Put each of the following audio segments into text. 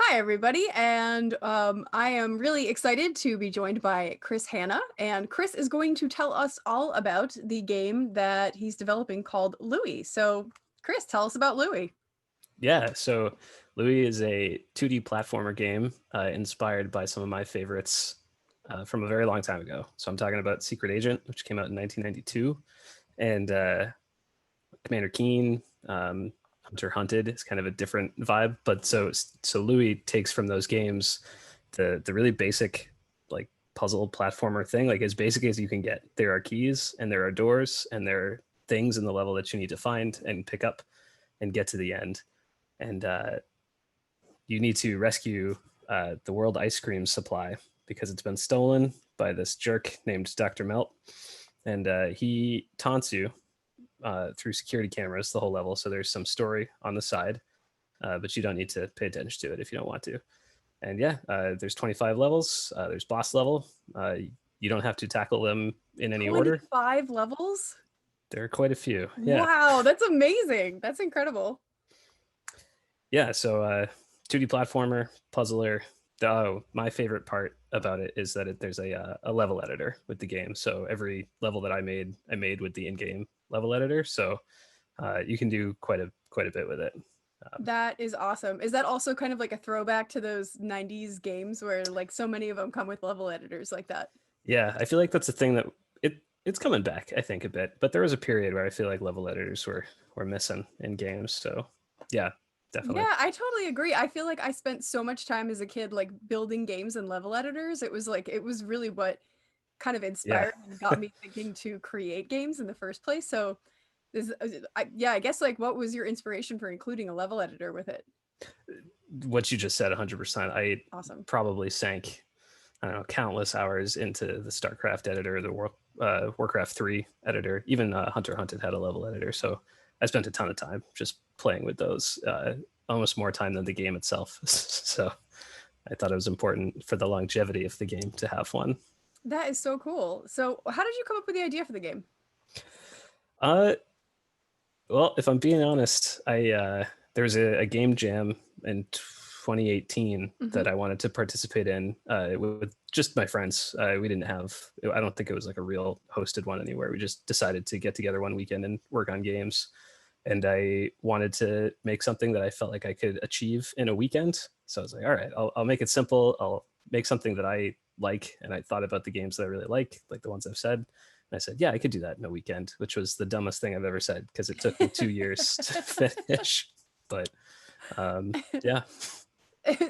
Hi, everybody, and I am really excited to be joined by Hanna, and Chris is going to tell us all about the game that he's developing called Louie. So, Chris, tell us about Louie. Yeah, so Louie is a 2D platformer game inspired by some of my favorites from a very long time ago. So I'm talking about Secret Agent, which came out in 1992, and Commander Keen, Hunter Hunted is kind of a different vibe. But so Louis takes from those games the really basic like puzzle platformer thing, like as basic as you can get. There are keys and there are doors and there are things in the level that you need to find and pick up and get to the end. And you need to rescue the world ice cream supply because it's been stolen by this jerk named Dr. Melt. And he taunts you through security cameras the whole level. So there's some story on the side, but you don't need to pay attention to it if you don't want to. And yeah, there's 25 levels. There's boss level. You don't have to tackle them in any order. 25 levels? There are quite a few. Yeah. Wow, that's amazing. That's incredible. Yeah. So 2D platformer, puzzler. Oh, my favorite part about it is that there's a level editor with the game. So every level that I made with the in-game level editor. So you can do quite a bit with it. That is awesome. Is that also kind of like a throwback to those 90s games where like so many of them come with level editors like that? Yeah, I feel like that's a thing that it's coming back, I think, a bit. But there was a period where I feel like level editors were missing in games. So yeah, definitely. Yeah, I totally agree. I feel like I spent so much time as a kid like building games and level editors. It was really what kind of Yeah. inspired and got me thinking to create games in the first place. So yeah, I guess like what was your inspiration for including a level editor with it? What you just said 100%. I Awesome. probably sank, I don't know, countless hours into the StarCraft editor, the Warcraft 3 editor. Even Hunter Hunted had a level editor. So I spent a ton of time just playing with those, almost more time than the game itself. So I thought it was important for the longevity of the game to have one. That is so cool. So how did you come up with the idea for the game? Uh, well, if I'm being honest, I there was a game jam in 2018 Hmm. that I wanted to participate in with just my friends. We didn't have, I don't think it was like a real hosted one anywhere. We just decided to get together one weekend and work on games. And I wanted to make something that I felt like I could achieve in a weekend. So I was like, all right, I'll make it simple. I'll make something that I like. And I thought about the games that I really like the ones I've said. And I said, yeah, I could do that in a weekend, which was the dumbest thing I've ever said because it took me 2 years to finish. But yeah,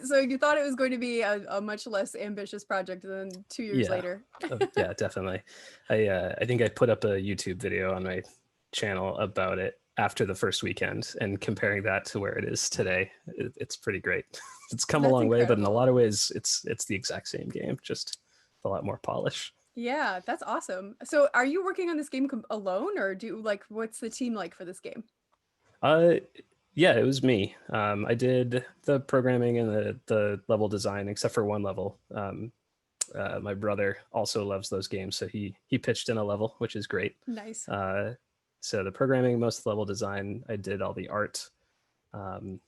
So you thought it was going to be a much less ambitious project than 2 years yeah, later. yeah, definitely. I think I put up a YouTube video on my channel about it after the first weekend and comparing that to where it is today. It's pretty great. It's come a That's long way, but in a incredible. lot of ways, it's the exact same game, just a lot more polish. Yeah, that's awesome. So are you working on this game alone or what's the team like for this game? Uh, yeah, it was me. I did the programming and the level design, except for one level. My brother also loves those games, so he pitched in a level, which is great. Nice. Uh, so the programming, most of the level design, I did all the art. Um,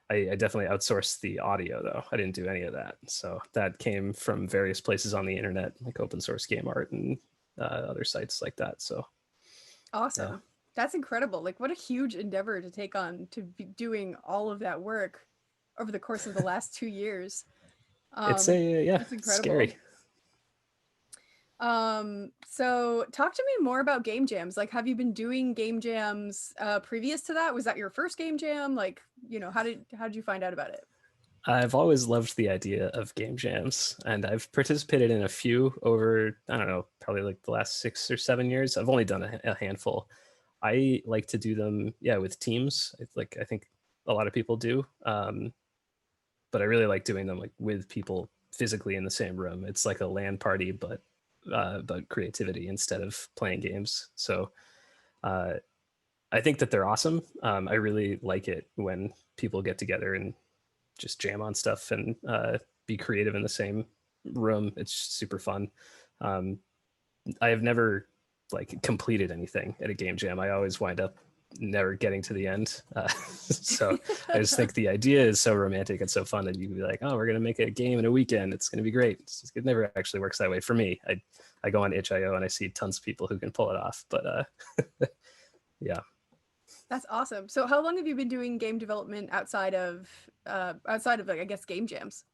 I definitely outsourced the audio though. I didn't do any of that. So that came from various places on the internet, like open source game art and other sites like that. So yeah, Awesome. That's incredible. Like what a huge endeavor to take on to be doing all of that work over the course of the last 2 years. it's Um, a yeah, that's it's incredible. scary. So talk to me more about game jams. Like, have you been doing game jams previous to that? Was that your first game jam? Like, how did you find out about it? I've always loved the idea of game jams, and I've participated in a few over, I don't know, probably like the last 6 or 7 years. I've only done a handful. I like to do them, yeah, with teams. It's like I think a lot of people do, but I really like doing them like with people physically in the same room. It's like a LAN party, but creativity instead of playing games. So uh, I think that they're awesome. I really like it when people get together and just jam on stuff and be creative in the same room. It's super fun. Um, I have never like completed anything at a game jam. I always wind up never getting to the end. So I just think the idea is so romantic and so fun that you can be like, oh, we're going to make a game in a weekend. It's going to be great. It never actually works that way for me. I go on itch.io and I see tons of people who can pull it off. But yeah. That's awesome. So how long have you been doing game development outside of like, I guess, game jams?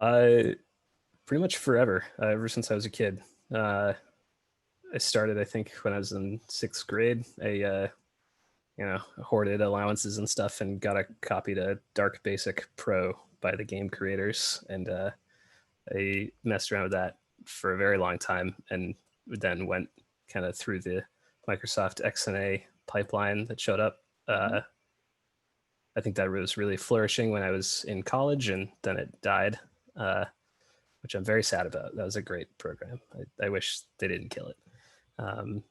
Pretty much forever, ever since I was a kid. I started, I think, when I was in 6th grade. I hoarded allowances and stuff and got a copy to Dark Basic Pro by the game creators. And I messed around with that for a very long time and then went kind of through the Microsoft XNA pipeline that showed up. I think that was really flourishing when I was in college, and then it died, which I'm very sad about. That was a great program. I wish they didn't kill it. And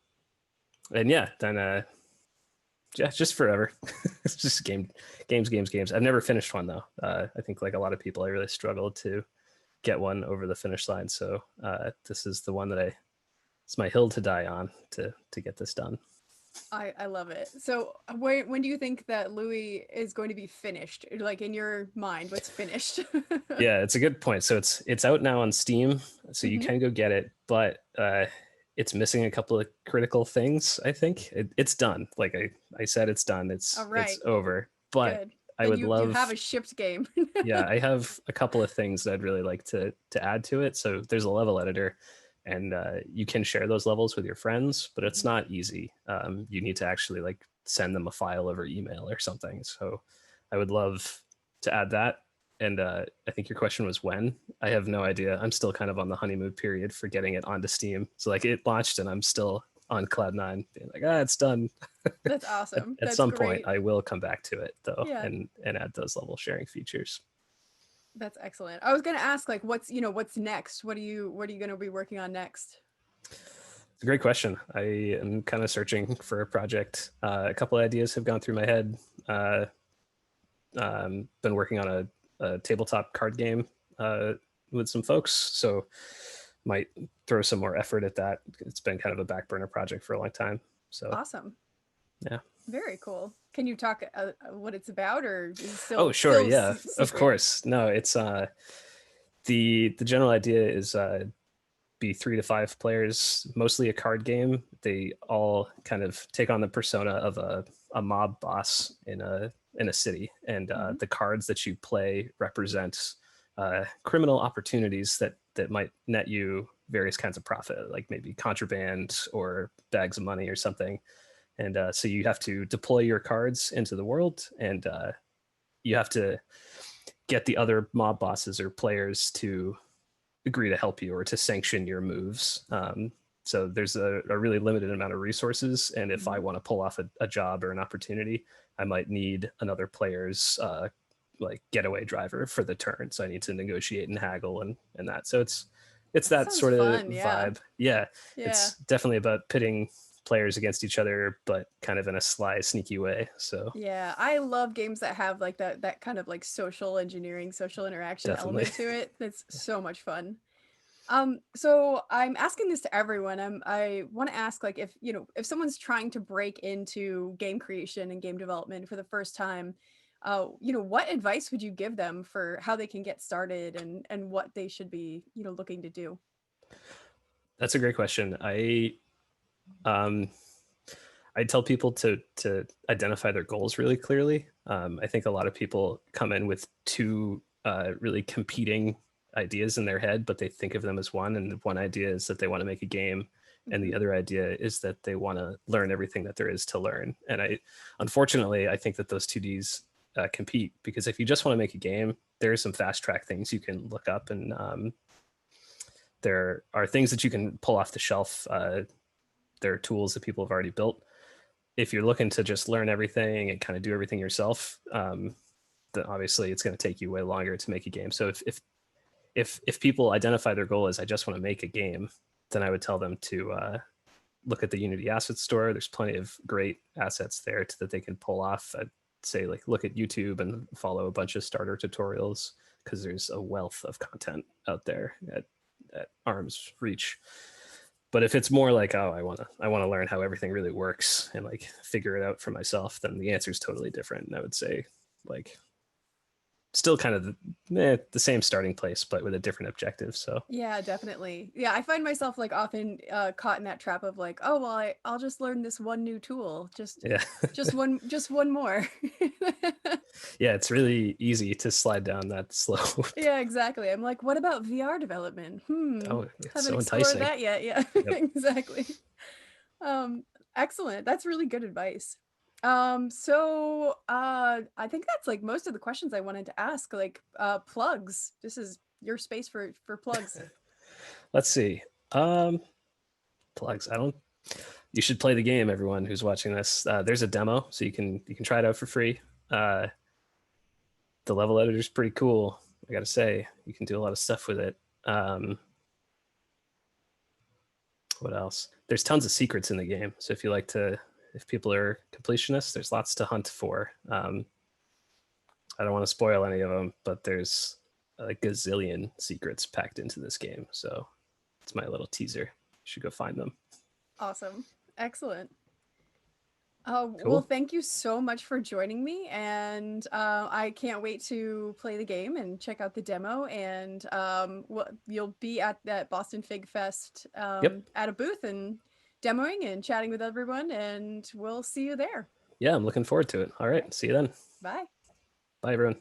yeah, then just forever. It's just games. I've never finished one though. I think like a lot of people, I really struggled to get one over the finish line. So this is the one that it's my hill to die on to get this done. I love it. So when do you think that Louie is going to be finished? Like in your mind, what's finished? Yeah, it's a good point. So it's out now on Steam, so you can go get it, but it's missing a couple of critical things. I think it's done. Like I said, it's done. It's over. But good. I would love. You have a shipped game. Yeah, I have a couple of things that I'd really like to add to it. So there's a level editor, and you can share those levels with your friends, but it's not easy. You need to actually like send them a file over email or something. So I would love to add that. And I think your question was when. I have no idea. I'm still kind of on the honeymoon period for getting it onto Steam. So like it launched and I'm still on cloud 9 being like, it's done. That's awesome. At some point I will come back to it though, and add those level sharing features. That's excellent. I was going to ask, like, what's next? What are you going to be working on next? It's a great question. I am kind of searching for a project. A couple of ideas have gone through my head. Been working on a tabletop card game with some folks, so might throw some more effort at that. It's been kind of a back burner project for a long time. So awesome. Yeah. Very cool. Can you talk what it's about, or is it still? Oh, sure. Yeah, of course. No, it's the general idea is be 3 to 5 players, mostly a card game. They all kind of take on the persona of a mob boss in a city, and the cards that you play represent criminal opportunities that might net you various kinds of profit, like maybe contraband or bags of money or something. And so you have to deploy your cards into the world, and you have to get the other mob bosses or players to agree to help you or to sanction your moves. So there's a really limited amount of resources, and if I want to pull off a job or an opportunity, I might need another player's like getaway driver for the turn. So I need to negotiate and haggle and that. So it's that sort of fun, vibe. Yeah, it's definitely about pitting players against each other, but kind of in a sly, sneaky way. So yeah, I love games that have like that kind of like social engineering, social interaction element to it. That's so much fun. So I'm asking this to everyone. I want to ask, like, if someone's trying to break into game creation and game development for the first time, what advice would you give them for how they can get started and what they should be, looking to do? That's a great question. I tell people to identify their goals really clearly. I think a lot of people come in with two really competing ideas in their head, but they think of them as one. And one idea is that they want to make a game, and the other idea is that they want to learn everything that there is to learn. And unfortunately, I think that those two Ds compete, because if you just want to make a game, there are some fast track things you can look up, and there are things that you can pull off the shelf. There are tools that people have already built. If you're looking to just learn everything and kind of do everything yourself, then obviously it's going to take you way longer to make a game. So if people identify their goal as I just want to make a game, then I would tell them to look at the Unity Asset Store. There's plenty of great assets there that they can pull off. I'd say like look at YouTube and follow a bunch of starter tutorials, because there's a wealth of content out there at arm's reach. But if it's more like, oh, I want to learn how everything really works and like figure it out for myself, then the answer is totally different. And I would say like still kind of the same starting place, but with a different objective. So Yeah, definitely. Yeah, I find myself like often caught in that trap of like, oh well, I'll just learn this one new tool, yeah, just one more. yeah, it's really easy to slide down that slope. Yeah, exactly. I'm like, what about VR development? Oh, it's Haven't so explored enticing. that yet. Yeah, Yep. exactly. Um, Excellent. That's really good advice. I think that's like most of the questions I wanted to ask. Like, plugs. This is your space for plugs. Let's see. Plugs. I don't. You should play the game, everyone who's watching this. There's a demo, so you can try it out for free. Uh, the level editor is pretty cool. I gotta say, you can do a lot of stuff with it. What else? There's tons of secrets in the game. So if people are completionists, there's lots to hunt for. I don't want to spoil any of them, but there's a gazillion secrets packed into this game. So it's my little teaser. You should go find them. Awesome. Excellent. Well, Cool. thank you so much for joining me, and I can't wait to play the game and check out the demo. And you'll be at that Boston Fig Fest Yep. at a booth and demoing and chatting with everyone, and we'll see you there. Yeah, I'm looking forward to it. All All right. right, See you then. bye. Bye, everyone.